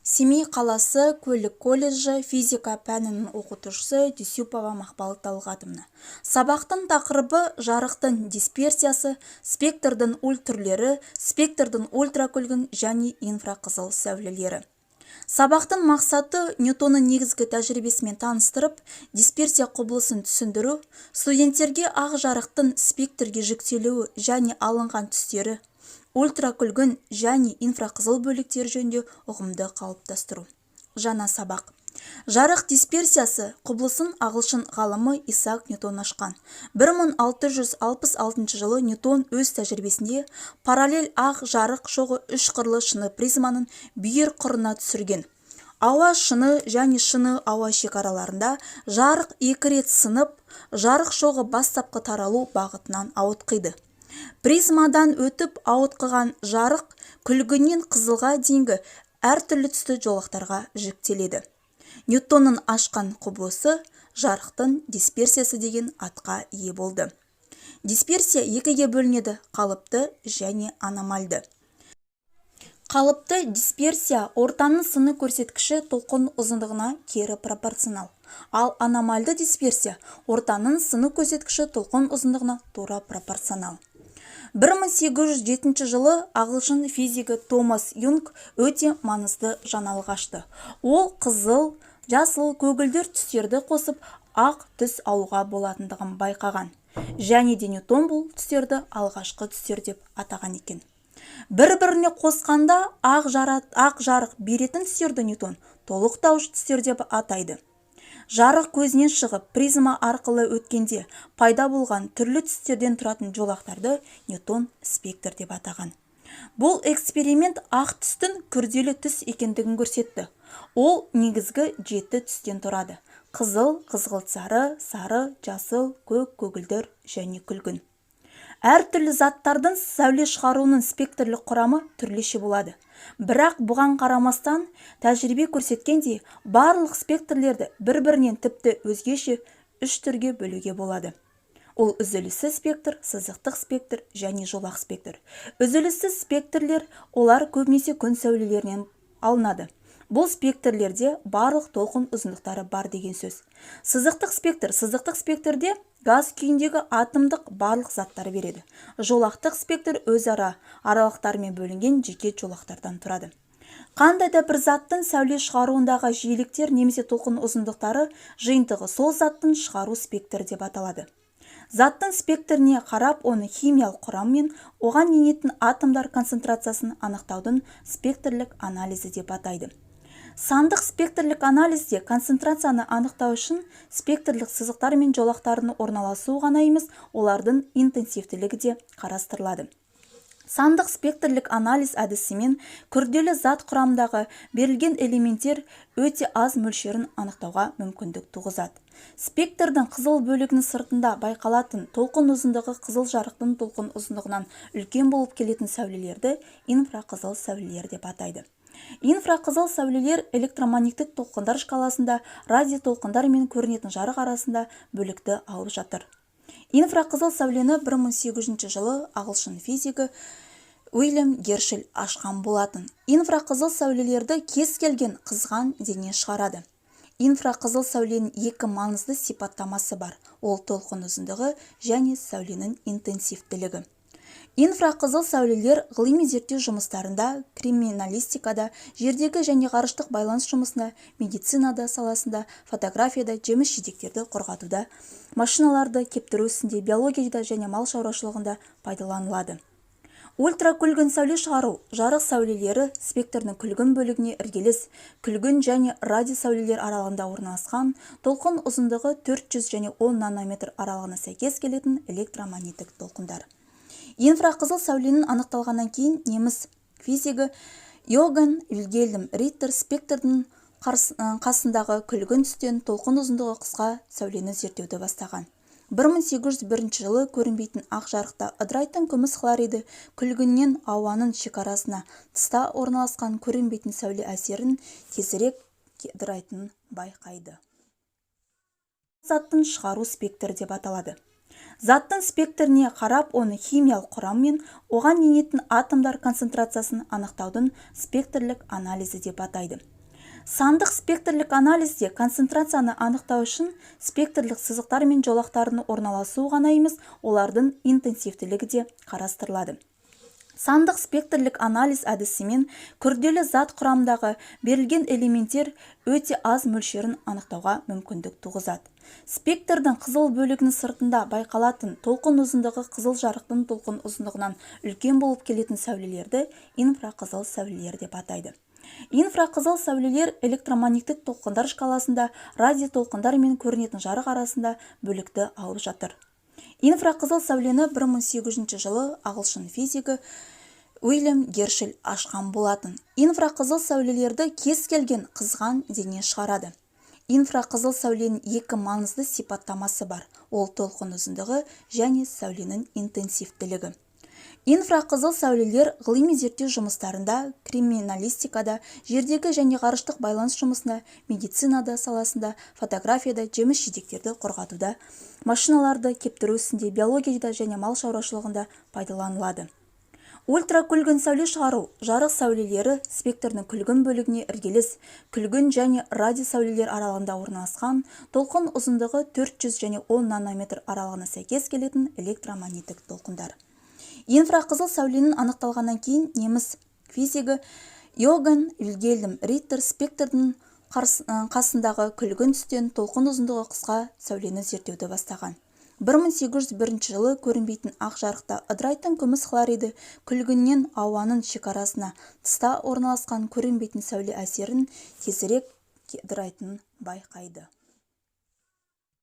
Семей қаласы көлік колледжі физика пәнінің оқытушысы Дюсюпова Мақпал Талғатовна. Сабақтың тақырыбы жарықтың дисперсиясы, спектрдің түрлері, спектрдің ультракүлгін және инфрақызыл сәулелері. Сабақтың мақсаты Ньютонның негізгі тәжірибесімен таныстырып, дисперсия құбылысын түсіндіру, студенттерге ақ жарықтың спектрге жүктелуі және алынған түстері, ультракүлгін және инфрақызыл бөліктер жөнінде ұғымды қалыптастыру. Жаңа сабақ. Жарық дисперсиясы құбылысын ағылшын ғалымы Исаак Ньютон ашқан. 1666 жылы Ньютон өз тәжірибесінде параллель ақ жарық шоғы үш қырлы шыны призманың бүйір қырына түсірген. Ауа шыны және шыны ауа шекараларында жарық екі рет сынып, жарық шоғы бастапқы таралу бағытынан ауытқиды. Призмадан өтіп ауытқыған жарық күлгіннен қызылға дейінгі әртүрлі түсті жолақтарға жүктеледі. Ньютонның ашқан құбылысы жарықтың дисперсиясы деген атқа ие болды. Дисперсия екіге бөлінеді: қалыпты және аномальды. Қалыпты дисперсия ортаның сыны көрсеткіші толқын ұзындығына кері пропорционал. Ал аномальды дисперсия ортаның сыны көрсеткіші толқын ұзындығына тура пропорционал. 1807 жылы ағылшын физигі Томас Юнг өте маңызды жаңалық ашты. Ол қызыл, жасыл, көгілдір түстерді қосып ақ түс алуға болатындығын байқаған. Және де Ньютон бұл түстерді алғашқы түстер деп атаған екен. Бір-біріне қосқанда ақ жарық беретін түстерді Ньютон толықтауыш түстер деп атайды. Жарық көзінен шығып призма арқылы өткенде пайда болған түрлі түстерден тұратын жолақтарды Ньютон спектр деп атаған. Бұл эксперимент ақ түстің күрделі түс екендігін көрсетті. Ол негізгі 7 түстен тұрады: қызыл, қызғылт сары, сары, жасыл, көк, көгілдір және күлгін. Әртүрлі заттардың сәуле шығаруының спектрлік құрамы түрліше болады. Бірақ бұған қарамастан, тәжірибе көрсеткендей, барлық спектрлерді бір-бірінен тіпті өзгеше үш түрге бөлуге болады. Ол үзіліссіз спектр, сызықтық спектр және жолақ спектр. Үзіліссіз спектрлер олар көбінесе күн сәулелерінен алынады. Бұл спектрлерде барлық толқын ұзындықтары бар деген сөз. Сызықтық спектрде газ күйіндегі атомдық барлық заттар береді. Жолақтық спектр өзара аралықтармен бөлінген жеке жолақтардан тұрады. Қандай да бір заттың сәуле шығаруындағы жиіліктер немесе толқын ұзындықтары жиынтығы сол заттың шығару спектрі деп аталады. Заттың спектріне қарап, оны химиялық құрамы мен оған енетін атомдар концентрациясын анықтаудың спектрлік анализі деп атайды. Сандық спектрлік анализде концентрацияны анықтау үшін спектрлік сызықтар мен жолақтардың орналасуы ғана емес, олардың интенсивтілігі де қарастырылады. Сандық спектрлік анализ әдісімен күрделі зат құрамындағы берілген элементтер өте аз мөлшерін анықтауға мүмкіндік туғызады. Спектрдің қызыл бөлігінің сыртында байқалатын толқын ұзындығы қызыл жарықтың толқын ұзындығынан үлкен болып келетін сәулелерді инфрақызыл сәулелер деп атайды. Инфрақызыл сәулелер электромагниттік толқындар шкаласында радиотолқындар мен көрінетін жарық арасында бөлікті алып жатыр. Инфрақызыл сәулені 1800 жылы ағылшын физигі Уильям Гершель ашқан болатын. Инфрақызыл сәулелерді кез келген қызған дене шығарады. Инфрақызыл сәуленің екі маңызды сипаттамасы бар: ол толқын ұзындығы және сәуленің интенсивтілігі. Инфрақызыл сәулелер ғылыми зерттеу жұмыстарында, криминалистикада, жердегі және ғарыштық байланыс жұмысында, медицинада саласында, фотографияда, жеміс-жидектерді қорғатуда, машиналарды кептіру ісінде, биологияда және мал шаруашылығында пайдаланылады. Ультракүлгін сәуле шығару жарық сәулелері спектрдің күлгін бөлігіне іргелес, күлгін және радио сәулелер аралығында орналасқан, толқын ұзындығы 400 және 10 нанометр аралығына сәйкес келетін электромагниттік толқындар. Инфрақызыл сәуленің анықталғаннан кейін неміс физигі Йоганн Вильгельм Риттер спектрдің қасындағы күлгін түстен толқын ұзындығы қысқа сәулені зерттеуді бастаған. 1801 жылы көрінбейтін ақ жарықта ыдырайтын күміс хлориді күлгіннен ауаның шекарасына тыста орналасқан көрінбейтін сәуле әсерін тезірек ыдырайтынын байқайды. Заттың шығару спектрі деп аталады. Заттың спектріне қарап, оны химиялық құрамы мен оған енетін атомдар концентрациясын анықтаудың спектрлік анализі деп атайды. Сандық спектрлік анализде концентрацияны анықтау үшін спектрлік сызықтар мен жолақтардың орналасуы ғана емес, олардың интенсивтілігі де қарастырылады. Сандық спектрлік анализ әдісімен күрделі зат құрамындағы берілген элементтер өте аз мөлшерін анықтауға мүмкіндік туғызады. Спектрдің қызыл бөлігінің сыртында байқалатын толқын ұзындығы қызыл жарықтың толқын ұзындығынан үлкен болып келетін сәулелерді инфрақызыл сәулелер деп атайды. Инфрақызыл сәулелер электромагниттік толқындар шкаласында радиотолқындар мен көрінетін жарық арасында бөлікті алып жатыр. Инфрақызыл сәулені 1800 жылы ағылшын физигі Уильям Гершель ашқан болатын. Инфрақызыл сәулелерді кез келген қызған дене шығарады. Инфрақызыл сәуленің екі маңызды сипаттамасы бар. Ол толқын ұзындығы және сәуленің интенсивтілігі. Инфрақызыл сәулелер ғылыми зерттеу жұмыстарында, криминалистикада, жердегі және ғарыштық байланыс жұмысында, медицинада саласында, фотографияда, жеміс-жидектерді қорғатуда, машиналарды кептіру ісінде, биологияда және мал шаруашылығында пайдаланылады. Ультракүлгін сәуле шығару жарық сәулелері спектрдің күлгін бөлігіне іргелес, күлгін және радио сәулелер аралығында орналасқан, толқын ұзындығы 400 және 10 нанометр аралығына сәйкес келетін электромагниттік толқындар. Инфрақызыл сәуленің анықталғаннан кейін неміс физигі Йоганн Вильгельм Риттер спектрдің қасындағы күлгін түстен толқын ұзындығы қысқа сәулені зерттеуді бастаған. 1801 жылы көрінбейтін ақ жарықта ыдырайтын күміс хлориді күлгіннен ауаның шекарасына тыста орналасқан көрінбейтін сәуле әсерін тезірек ыдырайтынын байқайды.